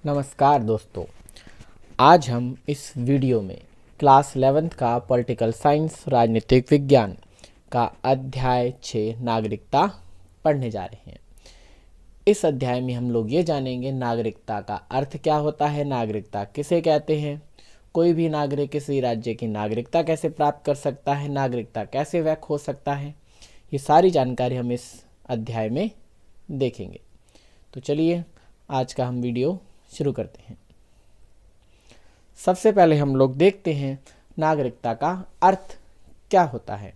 नमस्कार दोस्तों, आज हम इस वीडियो में क्लास 11th का पॉलिटिकल साइंस राजनीतिक विज्ञान का अध्याय 6 नागरिकता पढ़ने जा रहे हैं। इस अध्याय में हम लोग ये जानेंगे नागरिकता का अर्थ क्या होता है, नागरिकता किसे कहते हैं, कोई भी नागरिक किसी राज्य की नागरिकता कैसे प्राप्त कर सकता है, नागरिकता कैसे वैध हो सकता है, ये सारी जानकारी हम इस अध्याय में देखेंगे। तो चलिए आज का हम वीडियो शुरू करते हैं। सबसे पहले हम लोग देखते हैं नागरिकता का अर्थ क्या होता है।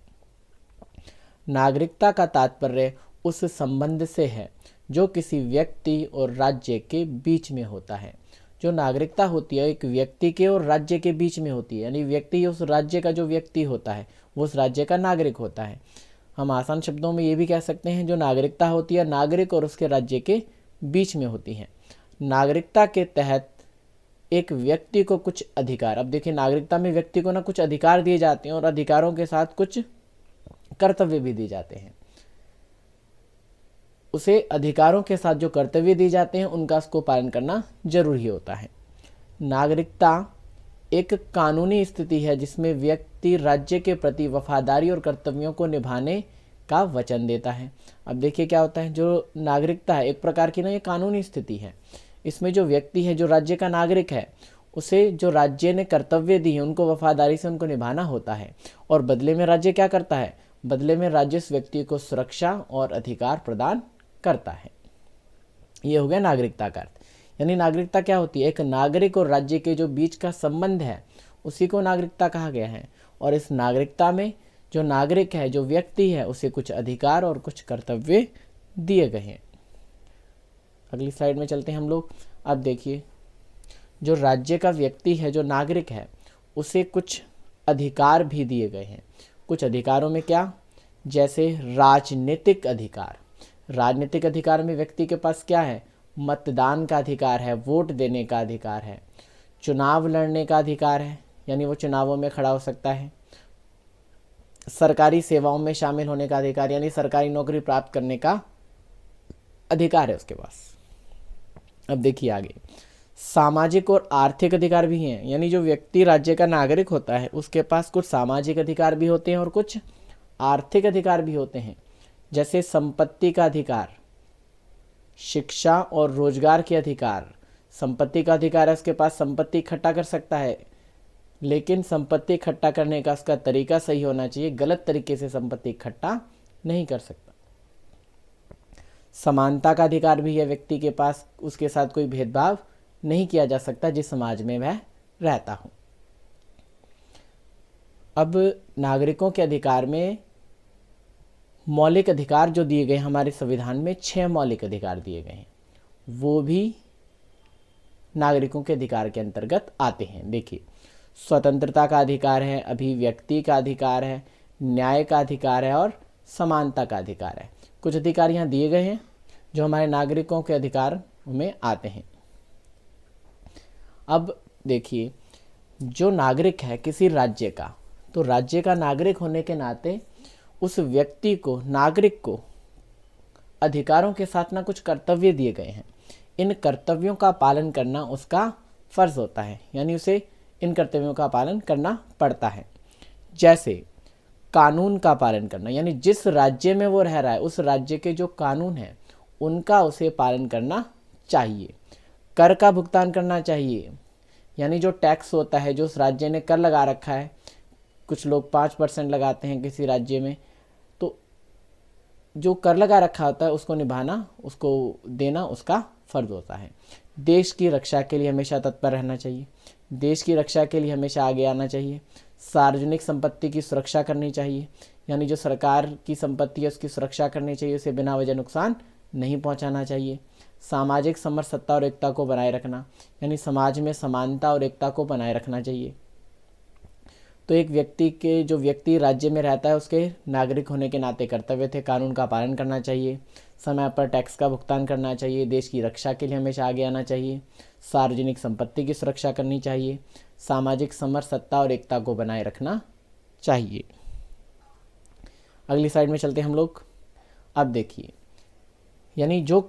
नागरिकता का तात्पर्य उस संबंध से है जो किसी व्यक्ति और राज्य के बीच में होता है। जो नागरिकता होती है एक व्यक्ति के और राज्य के बीच में होती है, यानी व्यक्ति उस राज्य का जो व्यक्ति होता है वो उस राज्य का नागरिक होता है। हम आसान शब्दों में ये भी कह सकते हैं जो नागरिकता होती है नागरिक और उसके राज्य के बीच में होती है। नागरिकता के तहत एक व्यक्ति को कुछ अधिकार, अब देखिए नागरिकता में व्यक्ति को ना कुछ अधिकार दिए जाते हैं और अधिकारों के साथ कुछ कर्तव्य भी दिए जाते हैं। उसे अधिकारों के साथ जो कर्तव्य दिए जाते हैं उनका उसको पालन करना जरूरी होता है। नागरिकता एक कानूनी स्थिति है जिसमें व्यक्ति राज्य के प्रति वफादारी और कर्तव्यों को निभाने का वचन देता है। अब देखिए क्या होता है, जो नागरिकता है एक प्रकार की ना ये कानूनी स्थिति है। इसमें जो व्यक्ति है जो राज्य का नागरिक है उसे जो राज्य ने कर्तव्य दी है उनको वफादारी से उनको निभाना होता है, और बदले में राज्य क्या करता है, बदले में राज्य उस व्यक्ति को सुरक्षा और अधिकार प्रदान करता है। ये हो गया नागरिकता का अर्थ। यानी नागरिकता क्या होती है, एक नागरिक और राज्य के जो बीच का संबंध है उसी को नागरिकता कहा गया है। और इस नागरिकता में जो नागरिक है जो व्यक्ति है उसे कुछ अधिकार और कुछ कर्तव्य दिए गए हैं। अगली स्लाइड में चलते हैं हम लोग। अब देखिए जो राज्य का व्यक्ति है जो नागरिक है उसे कुछ अधिकार भी दिए गए हैं। कुछ अधिकारों में क्या, जैसे राजनीतिक अधिकार। राजनीतिक अधिकार में व्यक्ति के पास क्या है, मतदान का अधिकार है, वोट देने का अधिकार है, चुनाव लड़ने का अधिकार है, यानी वो चुनावों में खड़ा हो सकता है, सरकारी सेवाओं में शामिल होने का अधिकार, यानी सरकारी नौकरी प्राप्त करने का अधिकार है उसके पास। अब देखिए आगे, सामाजिक और आर्थिक अधिकार भी हैं। यानी जो व्यक्ति राज्य का नागरिक होता है उसके पास कुछ सामाजिक अधिकार भी होते हैं और कुछ आर्थिक अधिकार भी होते हैं, जैसे संपत्ति का अधिकार, शिक्षा और रोजगार के अधिकार। संपत्ति का अधिकार है, उसके पास संपत्ति इकट्ठा कर सकता है, लेकिन संपत्ति इकट्ठा करने का उसका तरीका सही होना चाहिए, गलत तरीके से संपत्ति इकट्ठा नहीं कर सकता। समानता का अधिकार भी है व्यक्ति के पास, उसके साथ कोई भेदभाव नहीं किया जा सकता जिस समाज में वह रहता हो। अब नागरिकों के अधिकार में मौलिक अधिकार जो दिए गए हमारे संविधान में 6 मौलिक अधिकार दिए गए हैं, वो भी नागरिकों के अधिकार के अंतर्गत आते हैं। देखिए स्वतंत्रता का अधिकार है, अभिव्यक्ति का अधिकार है, न्याय का अधिकार है और समानता का अधिकार है। कुछ अधिकार यहाँ दिए गए हैं जो हमारे नागरिकों के अधिकार में आते हैं। अब देखिए जो नागरिक है किसी राज्य का, तो राज्य का नागरिक होने के नाते उस व्यक्ति को, नागरिक को अधिकारों के साथ ना कुछ कर्तव्य दिए गए हैं। इन कर्तव्यों का पालन करना उसका फर्ज होता है, यानी उसे इन कर्तव्यों का पालन करना पड़ता है। जैसे कानून का पालन करना, यानी जिस राज्य में वो रह रहा है उस राज्य के जो कानून हैं उनका उसे पालन करना चाहिए। कर का भुगतान करना चाहिए, यानी जो टैक्स होता है जो उस राज्य ने कर लगा रखा है, कुछ लोग 5% लगाते हैं किसी राज्य में, तो जो कर लगा रखा होता है उसको निभाना, उसको देना उसका फर्ज होता है। देश की रक्षा के लिए हमेशा तत्पर रहना चाहिए, देश की रक्षा के लिए हमेशा आगे आना चाहिए। सार्वजनिक संपत्ति की सुरक्षा करनी चाहिए, यानी जो सरकार की संपत्ति है उसकी सुरक्षा करनी चाहिए, उसे बिना वजह नुकसान नहीं पहुंचाना चाहिए। सामाजिक समरसत्ता और एकता को बनाए रखना, यानी समाज में समानता और एकता को बनाए रखना चाहिए। तो एक व्यक्ति के, जो व्यक्ति राज्य में रहता है उसके नागरिक होने के नाते कर्तव्य थे, कानून का पालन करना चाहिए, समय पर टैक्स का भुगतान करना चाहिए, देश की रक्षा के लिए हमेशा आगे आना चाहिए, सार्वजनिक संपत्ति की सुरक्षा करनी चाहिए, सामाजिक समरसत्ता और एकता को बनाए रखना चाहिए। अगली साइड में चलते हैं हम लोग। अब देखिए, यानी जो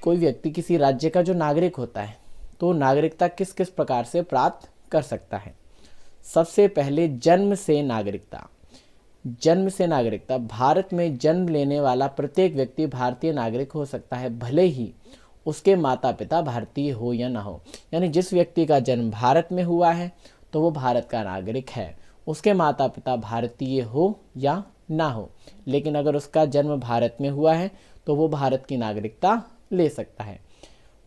कोई व्यक्ति किसी राज्य का जो नागरिक होता है तो नागरिकता किस किस प्रकार से प्राप्त कर सकता है। सबसे पहले जन्म से नागरिकता। जन्म से नागरिकता, भारत में जन्म लेने वाला प्रत्येक व्यक्ति भारतीय नागरिक हो सकता है, भले ही उसके माता पिता भारतीय हो या ना हो। यानी जिस व्यक्ति का जन्म भारत में हुआ है तो वो भारत का नागरिक है, उसके माता पिता भारतीय हो या ना हो, लेकिन अगर उसका जन्म भारत में हुआ है तो वो भारत की नागरिकता ले सकता है।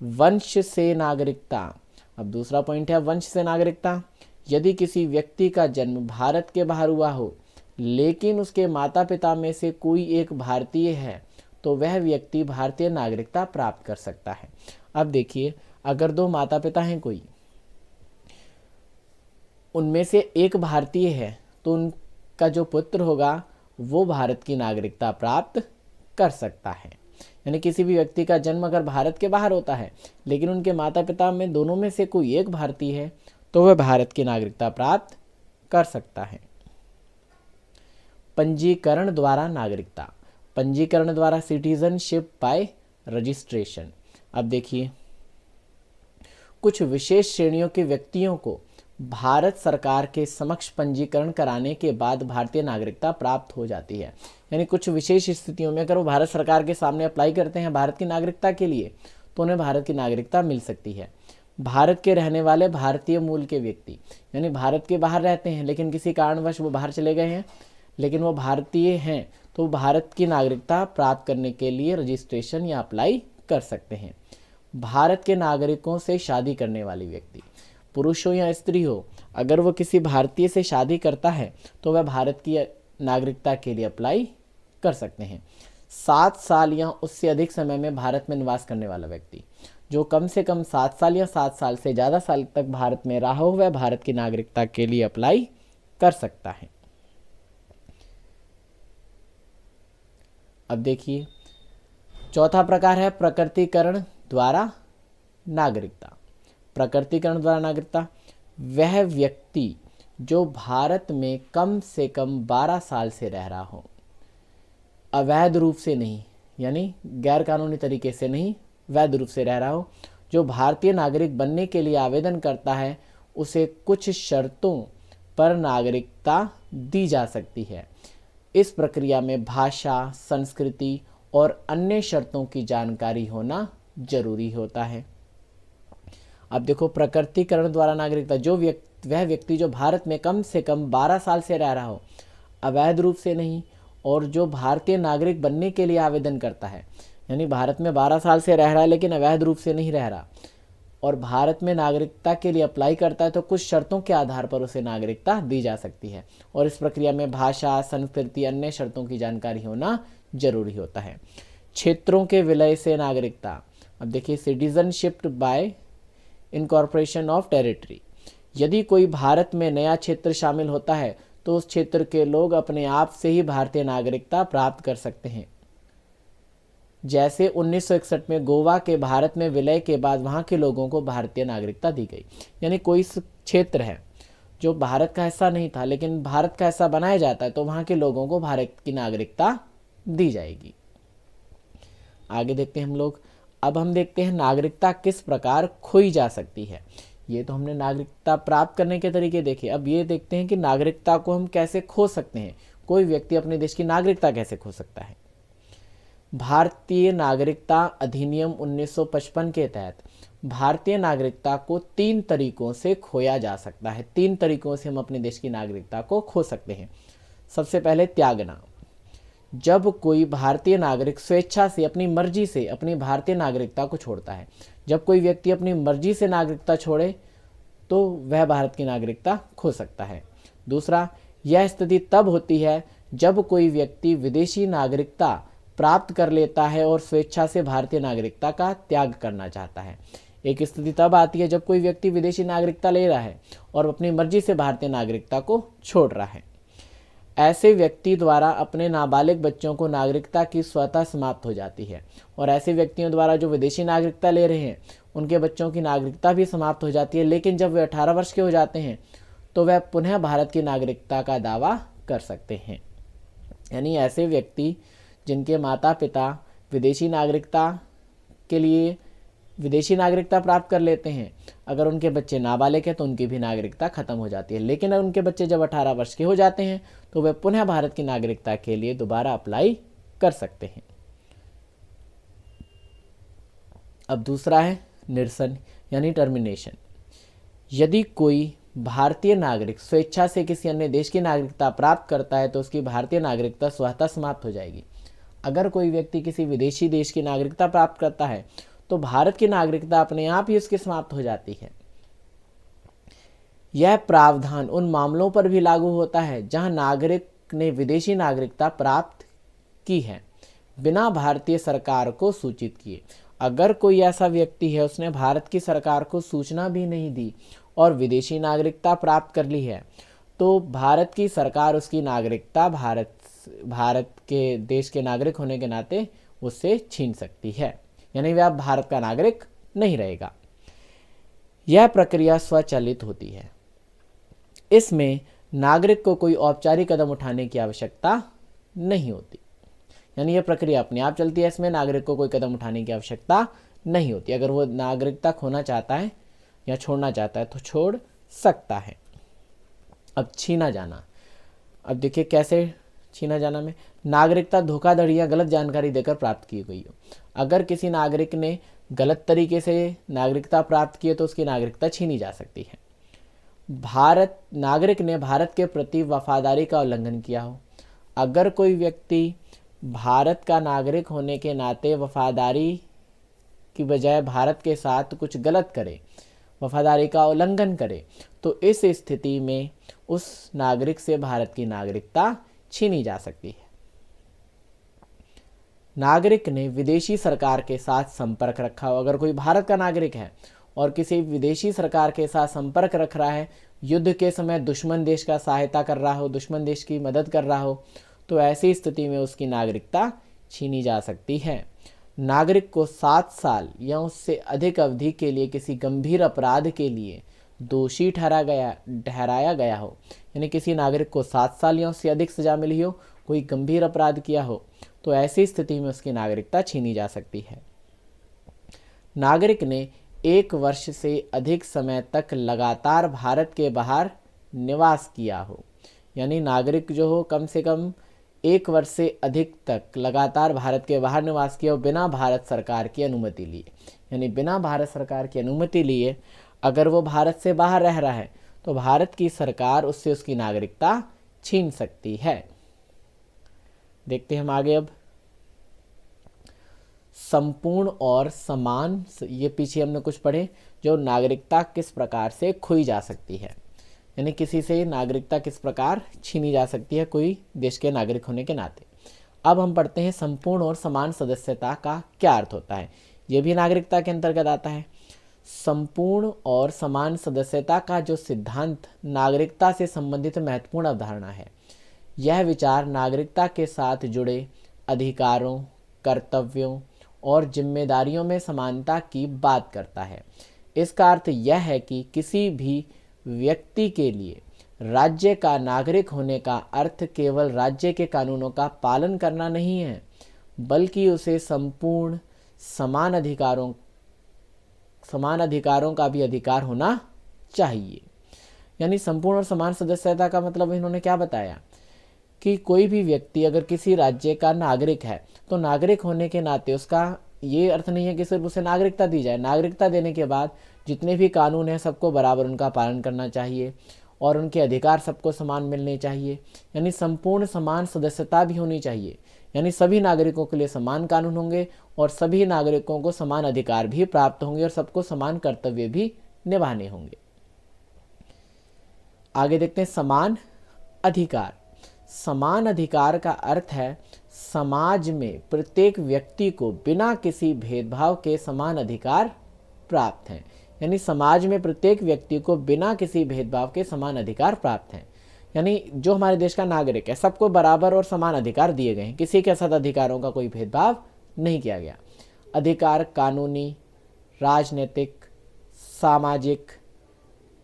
वंश से नागरिकता, अब दूसरा पॉइंट है वंश से नागरिकता। यदि किसी व्यक्ति का जन्म भारत के बाहर हुआ हो लेकिन उसके माता पिता में से कोई एक भारतीय है तो वह व्यक्ति भारतीय नागरिकता प्राप्त कर सकता है। अब देखिए, अगर दो माता पिता हैं कोई, उनमें से एक भारतीय है तो उनका जो पुत्र होगा वो भारत की नागरिकता प्राप्त कर सकता है। यानी किसी भी व्यक्ति का जन्म अगर भारत के बाहर होता है लेकिन उनके माता पिता में दोनों में से कोई एक भारतीय है तो वह भारत की नागरिकता प्राप्त कर सकता है। पंजीकरण द्वारा नागरिकता। पंजीकरण द्वारा सिटीजनशिप बाय रजिस्ट्रेशन। अब देखिए, कुछ विशेष श्रेणियों के व्यक्तियों को भारत सरकार के समक्ष पंजीकरण कराने के बाद भारतीय नागरिकता प्राप्त हो जाती है। यानी कुछ विशेष स्थितियों में अगर वो भारत सरकार के सामने अप्लाई करते हैं भारत की नागरिकता के लिए तो उन्हें भारत की नागरिकता मिल सकती है। भारत के रहने वाले भारतीय मूल के व्यक्ति, यानी भारत के बाहर रहते हैं लेकिन किसी कारणवश वो बाहर चले गए हैं लेकिन वो भारतीय हैं तो भारत की नागरिकता प्राप्त करने के लिए रजिस्ट्रेशन या अप्लाई कर सकते हैं। भारत के नागरिकों से शादी करने वाली व्यक्ति, पुरुष हो या स्त्री हो, अगर वो किसी भारतीय से शादी करता है तो वह भारत की नागरिकता के लिए अप्लाई कर सकते हैं। 7 साल या उससे अधिक समय में भारत में निवास करने वाला व्यक्ति, जो कम से कम 7 साल या 7 साल से ज़्यादा साल तक भारत में रहा हो, वह भारत की नागरिकता के लिए अप्लाई कर सकता है। अब देखिए, चौथा प्रकार है प्रकटीकरण द्वारा नागरिकता। प्रकटीकरण द्वारा नागरिकता, वह व्यक्ति जो भारत में कम से कम 12 साल से रह रहा हो, अवैध रूप से नहीं, यानी गैर कानूनी तरीके से नहीं, वैध रूप से रह रहा हो, जो भारतीय नागरिक बनने के लिए आवेदन करता है उसे कुछ शर्तों पर नागरिकता दी जा सकती है। इस प्रक्रिया में भाषा, संस्कृति और अन्य शर्तों की जानकारी होना जरूरी होता है। अब देखो, प्रकटीकरण द्वारा नागरिकता, वह व्यक्ति जो भारत में कम से कम 12 साल से रह रहा हो, अवैध रूप से नहीं, और जो भारतीय नागरिक बनने के लिए आवेदन करता है, यानी भारत में 12 साल से रह रहा है लेकिन अवैध रूप से नहीं रह रहा, और भारत में नागरिकता के लिए अप्लाई करता है तो कुछ शर्तों के आधार पर उसे नागरिकता दी जा सकती है। और इस प्रक्रिया में भाषा, संस्कृति, अन्य शर्तों की जानकारी होना जरूरी होता है। क्षेत्रों के विलय से नागरिकता। अब देखिए, citizenship by incorporation of territory. यदि कोई भारत में नया क्षेत्र शामिल होता है तो उस क्षेत्र के लोग अपने आप से ही भारतीय नागरिकता प्राप्त कर सकते हैं। जैसे 1961 में गोवा के भारत में विलय के बाद वहाँ के लोगों को भारतीय नागरिकता दी गई। यानी कोई क्षेत्र है जो भारत का हिस्सा नहीं था लेकिन भारत का हिस्सा बनाया जाता है तो वहाँ के लोगों को भारत की नागरिकता दी जाएगी। आगे देखते हैं हम लोग। अब हम देखते हैं नागरिकता किस प्रकार खोई जा सकती है। ये तो हमने नागरिकता प्राप्त करने के तरीके देखे, अब ये देखते हैं कि नागरिकता को हम कैसे खो सकते हैं। कोई व्यक्ति अपने देश की नागरिकता कैसे खो सकता है। भारतीय नागरिकता अधिनियम 1955 के तहत भारतीय नागरिकता को 3 तरीकों से खोया जा सकता है। 3 तरीकों से हम अपने देश की नागरिकता को खो सकते हैं। सबसे पहले त्यागना। जब कोई भारतीय नागरिक स्वेच्छा से, अपनी मर्जी से अपनी भारतीय नागरिकता को छोड़ता है, जब कोई व्यक्ति अपनी मर्जी से नागरिकता छोड़े तो वह भारत की नागरिकता खो सकता है। दूसरा, यह स्थिति तब होती है जब कोई व्यक्ति विदेशी नागरिकता प्राप्त कर लेता है और स्वेच्छा से भारतीय नागरिकता का त्याग करना चाहता है। एक स्थिति तब आती है जब कोई व्यक्ति विदेशी नागरिकता ले रहा है और अपनी मर्जी से भारतीय नागरिकता को छोड़ रहा है। ऐसे व्यक्ति द्वारा अपने नाबालिग बच्चों को नागरिकता की स्वतः समाप्त हो जाती है, और ऐसे व्यक्तियों द्वारा जो विदेशी नागरिकता ले रहे हैं उनके बच्चों की नागरिकता भी समाप्त हो जाती है। लेकिन जब वे 18 वर्ष के हो जाते हैं तो वह पुनः भारत की नागरिकता का दावा कर सकते हैं। यानी ऐसे व्यक्ति जिनके माता पिता विदेशी नागरिकता के लिए विदेशी नागरिकता प्राप्त कर लेते हैं, अगर उनके बच्चे नाबालिग हैं तो उनकी भी नागरिकता खत्म हो जाती है। लेकिन अगर उनके बच्चे जब 18 वर्ष के हो जाते हैं तो वे पुनः भारत की नागरिकता के लिए दोबारा अप्लाई कर सकते हैं। अब दूसरा है निरसन यानी टर्मिनेशन। यदि कोई भारतीय नागरिक स्वेच्छा से किसी अन्य देश की नागरिकता प्राप्त करता है तो उसकी भारतीय नागरिकता स्वतः समाप्त हो जाएगी। अगर कोई व्यक्ति किसी विदेशी देश की नागरिकता प्राप्त करता है तो भारत की नागरिकता अपने आप ही उसकी समाप्त हो जाती है। यह प्रावधान उन मामलों पर भी लागू होता है जहां नागरिक ने विदेशी नागरिकता प्राप्त की है बिना भारतीय सरकार को सूचित किए। अगर कोई ऐसा व्यक्ति है उसने भारत की सरकार को सूचना भी नहीं दी और विदेशी नागरिकता प्राप्त कर ली है तो भारत की सरकार उसकी नागरिकता भारत के देश के नागरिक होने के नाते उससे छीन सकती है, यानी वह अब भारत का नागरिक नहीं रहेगा। यह प्रक्रिया स्वचालित होती है। इसमें नागरिक को कोई औपचारिक कदम उठाने की आवश्यकता नहीं होती, यानी यह प्रक्रिया अपने आप चलती है। इसमें नागरिक को कोई कदम उठाने की आवश्यकता नहीं होती। अगर वो नागरिकता खोना चाहता है या छोड़ना चाहता है तो छोड़ सकता है। अब छीना जाना। अब देखिए कैसे छीना जाना में नागरिकता धोखाधड़ी या गलत जानकारी देकर प्राप्त की गई हो। अगर किसी नागरिक ने गलत तरीके से नागरिकता प्राप्त की है तो उसकी नागरिकता छीनी जा सकती है। नागरिक ने भारत के प्रति वफादारी का उल्लंघन किया हो। अगर कोई व्यक्ति भारत का नागरिक होने के नाते वफादारी की बजाय भारत के साथ कुछ गलत करे, वफादारी का उल्लंघन करे, तो इस स्थिति में उस नागरिक से भारत की नागरिकता छीनी जा सकती है। नागरिक ने विदेशी सरकार के साथ संपर्क रखा हो। अगर कोई भारत का नागरिक है और किसी विदेशी सरकार के साथ संपर्क रख रहा है, युद्ध के समय दुश्मन देश का सहायता कर रहा हो, दुश्मन देश की मदद कर रहा हो, तो ऐसी स्थिति में उसकी नागरिकता छीनी जा सकती है। नागरिक को 7 साल या उससे अधिक अवधि के लिए किसी गंभीर अपराध के लिए दोषी ठहराया गया हो, यानी किसी नागरिक को 7 साल या उससे अधिक सजा मिली हो, कोई गंभीर अपराध किया हो, तो ऐसी स्थिति में उसकी नागरिकता छीनी जा सकती है। नागरिक ने 1 वर्ष से अधिक समय तक लगातार भारत के बाहर निवास किया हो, यानी नागरिक जो हो कम से कम 1 वर्ष से अधिक तक लगातार भारत के बाहर निवास किया हो बिना भारत सरकार की अनुमति लिए, यानी बिना भारत सरकार की अनुमति लिए अगर वो भारत से बाहर रह रहा है तो भारत की सरकार उससे उसकी नागरिकता छीन सकती है। देखते हैं हम आगे। अब संपूर्ण और समान, ये पीछे हमने कुछ पढ़े जो नागरिकता किस प्रकार से खोई जा सकती है, यानी किसी से नागरिकता किस प्रकार छीनी जा सकती है कोई देश के नागरिक होने के नाते। अब हम पढ़ते हैं संपूर्ण और समान सदस्यता का क्या अर्थ होता है। यह भी नागरिकता के अंतर्गत आता है। संपूर्ण और समान सदस्यता का जो सिद्धांत नागरिकता से संबंधित महत्वपूर्ण अवधारणा है। यह विचार नागरिकता के साथ जुड़े अधिकारों, कर्तव्यों और जिम्मेदारियों में समानता की बात करता है। इसका अर्थ यह है कि किसी भी व्यक्ति के लिए राज्य का नागरिक होने का अर्थ केवल राज्य के कानूनों का पालन करना नहीं है, बल्कि उसे संपूर्ण समान अधिकारों का भी अधिकार होना चाहिए। यानी संपूर्ण और समान सदस्यता का मतलब इन्होंने क्या बताया कि कोई भी व्यक्ति अगर किसी राज्य का नागरिक है तो नागरिक होने के नाते उसका ये अर्थ नहीं है कि सिर्फ उसे नागरिकता दी जाए। नागरिकता देने के बाद जितने भी कानून हैं सबको बराबर उनका पालन करना चाहिए और उनके अधिकार सबको समान मिलने चाहिए, यानी संपूर्ण समान सदस्यता भी होनी चाहिए। यानी सभी नागरिकों के लिए समान कानून होंगे और सभी नागरिकों को समान अधिकार भी प्राप्त होंगे और सबको समान कर्तव्य भी निभाने होंगे। आगे देखते हैं समान अधिकार। समान अधिकार का अर्थ है समाज में प्रत्येक व्यक्ति को बिना किसी भेदभाव के समान अधिकार प्राप्त हैं, यानी समाज में प्रत्येक व्यक्ति को बिना किसी भेदभाव के समान अधिकार प्राप्त हैं। यानी जो हमारे देश का नागरिक है सबको बराबर और समान अधिकार दिए गए हैं, किसी के साथ अधिकारों का कोई भेदभाव नहीं किया गया। अधिकार कानूनी, राजनीतिक, सामाजिक,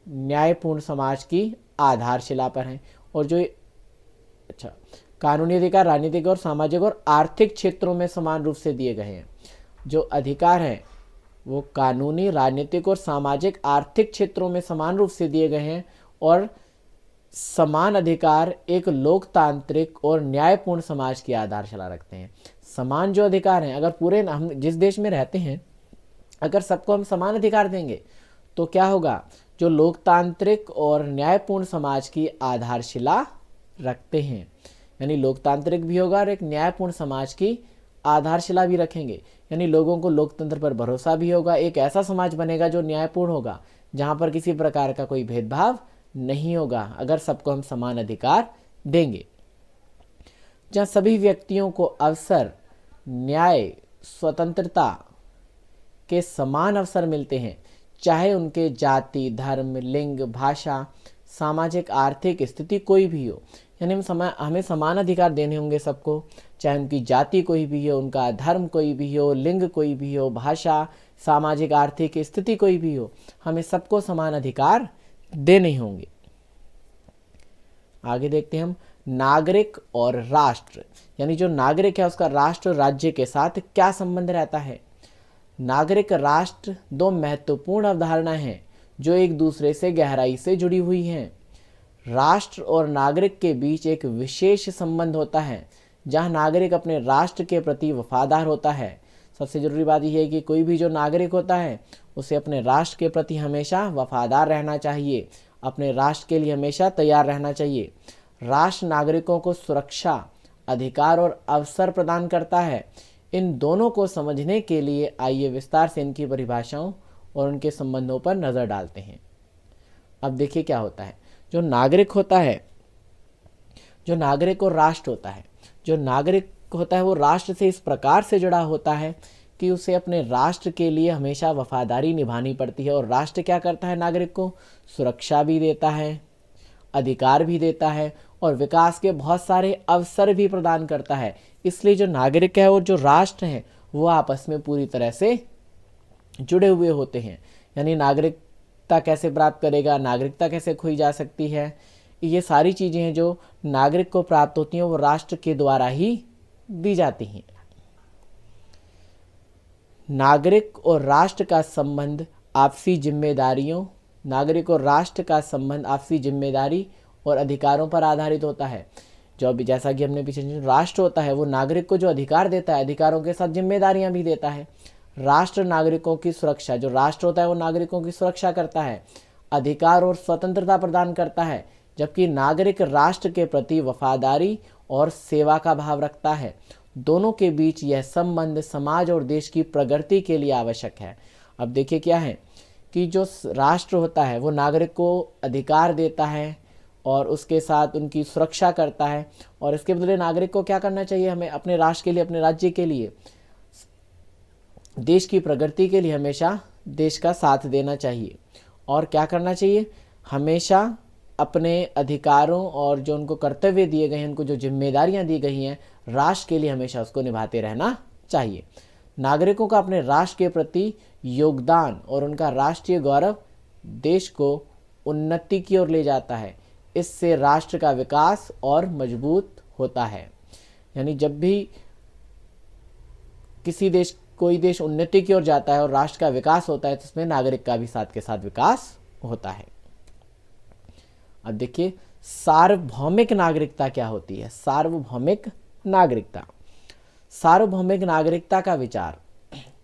न्यायपूर्ण समाज की आधारशिला पर हैं और जो कानूनी अधिकार राजनीतिक और सामाजिक और आर्थिक क्षेत्रों में समान रूप से दिए गए हैं। जो अधिकार हैं वो कानूनी, राजनीतिक और सामाजिक आर्थिक क्षेत्रों में समान रूप से दिए गए हैं और समान अधिकार एक लोकतांत्रिक और न्यायपूर्ण समाज की आधारशिला रखते हैं। समान जो अधिकार हैं, अगर पूरे हम जिस देश में रहते हैं अगर सबको हम समान अधिकार देंगे तो क्या होगा, जो लोकतांत्रिक और न्यायपूर्ण समाज की आधारशिला रखते हैं, यानी लोकतांत्रिक भी होगा और एक न्यायपूर्ण समाज की आधारशिला भी रखेंगे, यानी लोगों को लोकतंत्र पर भरोसा भी होगा। एक ऐसा समाज बनेगा जो न्यायपूर्ण होगा, जहां पर किसी प्रकार का कोई भेदभाव नहीं होगा अगर सबको हम समान अधिकार देंगे। जहां सभी व्यक्तियों को अवसर, न्याय, स्वतंत्रता के समान अवसर मिलते हैं, चाहे उनके जाति, धर्म, लिंग, भाषा, सामाजिक, आर्थिक स्थिति कोई भी हो, यानी हमें समान अधिकार देने होंगे सबको, चाहे उनकी जाति कोई भी हो, उनका धर्म कोई भी हो, लिंग कोई भी हो, भाषा, सामाजिक, आर्थिक स्थिति कोई भी हो, हमें सबको समान अधिकार देने होंगे। आगे देखते हैं हम नागरिक और राष्ट्र, यानी जो नागरिक है उसका राष्ट्र, राज्य के साथ क्या संबंध रहता है। नागरिक, राष्ट्र दो महत्वपूर्ण अवधारणा हैं जो एक दूसरे से गहराई से जुड़ी हुई हैं। राष्ट्र और नागरिक के बीच एक विशेष संबंध होता है जहां नागरिक अपने राष्ट्र के प्रति वफादार होता है। सबसे जरूरी बात यह है कि कोई भी जो नागरिक होता है उसे अपने राष्ट्र के प्रति हमेशा वफादार रहना चाहिए, अपने राष्ट्र के लिए हमेशा तैयार रहना चाहिए। राष्ट्र नागरिकों को सुरक्षा, अधिकार और अवसर प्रदान करता है। इन दोनों को समझने के लिए आइए विस्तार से इनकी परिभाषाओं और उनके संबंधों पर नजर डालते हैं। अब देखिए क्या होता है, जो नागरिक होता है, जो नागरिक और राष्ट्र होता है, जो नागरिक होता है वो राष्ट्र से इस प्रकार से जुड़ा होता है कि उसे अपने राष्ट्र के लिए हमेशा वफादारी निभानी पड़ती है। और राष्ट्र क्या करता है, नागरिक को सुरक्षा भी देता है, अधिकार भी देता है और विकास के बहुत सारे अवसर भी प्रदान करता है। इसलिए जो नागरिक है और जो राष्ट्र है वो आपस में पूरी तरह से जुड़े हुए होते हैं। यानी नागरिकता कैसे प्राप्त करेगा, नागरिकता कैसे खोई जा सकती है, ये सारी चीज़ें हैं जो नागरिक को प्राप्त होती हैं वो राष्ट्र के द्वारा ही दी जाती हैं। नागरिक और राष्ट्र का संबंध आपसी जिम्मेदारियों, नागरिक और राष्ट्र का संबंध आपसी जिम्मेदारी और अधिकारों पर आधारित होता है। जो अभी जैसा कि हमने पीछे, राष्ट्र होता है वो नागरिक को जो अधिकार देता है, अधिकारों के साथ जिम्मेदारियां भी देता है। राष्ट्र नागरिकों की सुरक्षा, जो राष्ट्र होता है वो नागरिकों की सुरक्षा करता है, अधिकार और स्वतंत्रता प्रदान करता है, जबकि नागरिक राष्ट्र के प्रति वफादारी और सेवा का भाव रखता है। दोनों के बीच यह संबंध समाज और देश की प्रगति के लिए आवश्यक है। अब देखिए क्या है कि जो राष्ट्र होता है वो नागरिक को अधिकार देता है और उसके साथ उनकी सुरक्षा करता है, और इसके बदले नागरिक को क्या करना चाहिए, हमें अपने राष्ट्र के लिए, अपने राज्य के लिए, देश की प्रगति के लिए हमेशा देश का साथ देना चाहिए। और क्या करना चाहिए, हमेशा अपने अधिकारों और जो उनको कर्तव्य दिए गए हैं, उनको जो जिम्मेदारियां दी गई हैं राष्ट्र के लिए, हमेशा उसको निभाते रहना चाहिए। नागरिकों का अपने राष्ट्र के प्रति योगदान और उनका राष्ट्रीय गौरव देश को उन्नति की ओर ले जाता है। इससे राष्ट्र का विकास और मजबूत होता है। यानी जब भी किसी देश, कोई देश उन्नति की ओर जाता है और राष्ट्र का विकास होता है तो उसमें नागरिक का भी साथ के साथ विकास होता है। अब देखिए सार्वभौमिक नागरिकता क्या होती है। सार्वभौमिक नागरिकता, सार्वभौमिक नागरिकता का विचार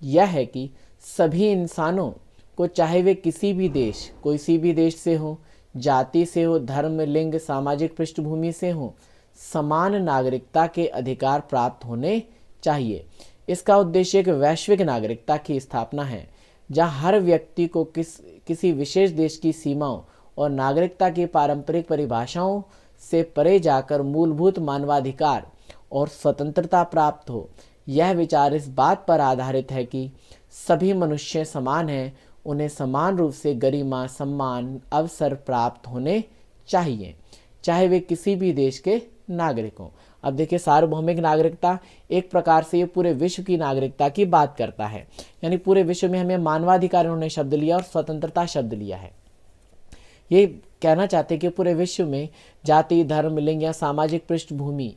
यह है कि सभी इंसानों को, चाहे वे किसी भी देश, कोई भी देश से हो, जाति से हो, धर्म, लिंग, सामाजिक पृष्ठभूमि से हो, समान नागरिकता के अधिकार प्राप्त होने चाहिए। इसका उद्देश्य एक वैश्विक नागरिकता की स्थापना है जहां हर व्यक्ति को किसी विशेष देश की सीमाओं और नागरिकता की पारंपरिक परिभाषाओं से परे जाकर मूलभूत मानवाधिकार और स्वतंत्रता प्राप्त हो। यह विचार इस बात पर आधारित है कि सभी मनुष्य समान हैं, उन्हें समान रूप से गरिमा, सम्मान, अवसर प्राप्त होने चाहिए, चाहे वे किसी भी देश के नागरिक हों। अब देखिए सार्वभौमिक नागरिकता एक प्रकार से ये पूरे विश्व की नागरिकता की बात करता है। यानी पूरे विश्व में हमें मानवाधिकार उन्होंने शब्द लिया और स्वतंत्रता शब्द लिया है। ये कहना चाहते हैं कि पूरे विश्व में जाति, धर्म, लिंग या सामाजिक पृष्ठभूमि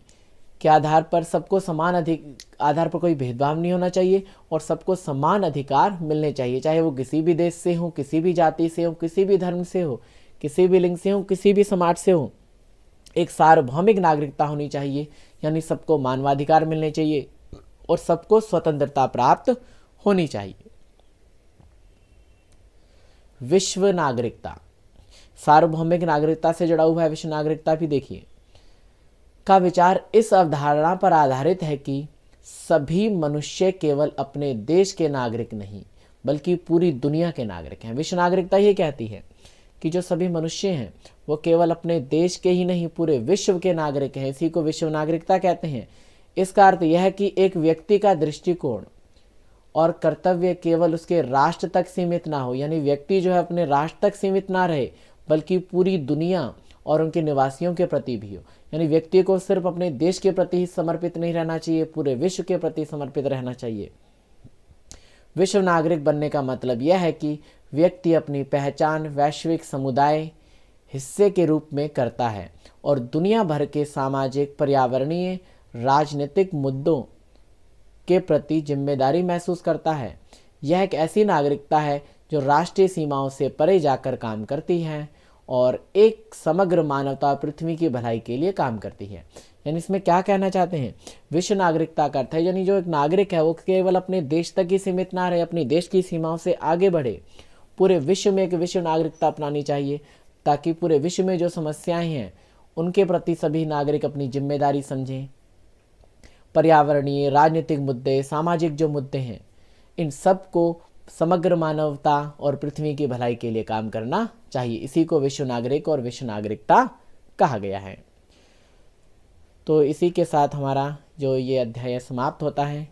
के आधार पर सबको समान आधार पर कोई भेदभाव नहीं होना चाहिए और सबको समान अधिकार मिलने चाहिए, चाहे वो किसी भी देश से हो, किसी भी जाति से हो, किसी भी धर्म से हो, किसी भी लिंग से हो, किसी भी समाज से हो। एक सार्वभौमिक नागरिकता होनी चाहिए, यानी सबको मानवाधिकार मिलने चाहिए और सबको स्वतंत्रता प्राप्त होनी चाहिए। विश्व नागरिकता, सार्वभौमिक नागरिकता से जुड़ा हुआ है विश्व नागरिकता भी। देखिए का विचार इस अवधारणा पर आधारित है कि सभी मनुष्य केवल अपने देश के नागरिक नहीं बल्कि पूरी दुनिया के नागरिक हैं। विश्व नागरिकता ये कहती है कि जो सभी मनुष्य हैं वो केवल अपने देश के ही नहीं पूरे विश्व के नागरिक हैं। इसी को विश्व नागरिकता कहते हैं। इसका अर्थ यह है कि एक व्यक्ति का दृष्टिकोण और कर्तव्य केवल उसके राष्ट्र तक सीमित ना हो, यानी व्यक्ति जो है अपने राष्ट्र तक सीमित ना रहे बल्कि पूरी दुनिया और उनके निवासियों के प्रति भी हो। यानी व्यक्ति को सिर्फ अपने देश के प्रति ही समर्पित नहीं रहना चाहिए, पूरे विश्व के प्रति समर्पित रहना चाहिए। विश्व नागरिक बनने का मतलब यह है कि व्यक्ति अपनी पहचान वैश्विक समुदाय हिस्से के रूप में करता है और दुनिया भर के सामाजिक, पर्यावरणीय, राजनीतिक मुद्दों के प्रति जिम्मेदारी महसूस करता है। यह एक ऐसी नागरिकता है जो राष्ट्रीय सीमाओं से परे जाकर काम करती है और एक समग्र मानवता पृथ्वी की भलाई के लिए काम करती है। यानी इसमें क्या कहना चाहते हैं, विश्व नागरिकता का अर्थ है यानी जो एक नागरिक है वो केवल अपने देश तक ही सीमित ना रहे, अपनी देश की सीमाओं से आगे बढ़े, पूरे विश्व में एक विश्व नागरिकता अपनानी चाहिए ताकि पूरे विश्व में जो समस्याएं हैं उनके प्रति सभी नागरिक अपनी जिम्मेदारी समझें। पर्यावरणीय, राजनीतिक मुद्दे, सामाजिक जो मुद्दे हैं, इन सब को समग्र मानवता और पृथ्वी की भलाई के लिए काम करना चाहिए। इसी को विश्व नागरिक और विश्व नागरिकता कहा गया है। तो इसी के साथ हमारा जो ये अध्याय समाप्त होता है।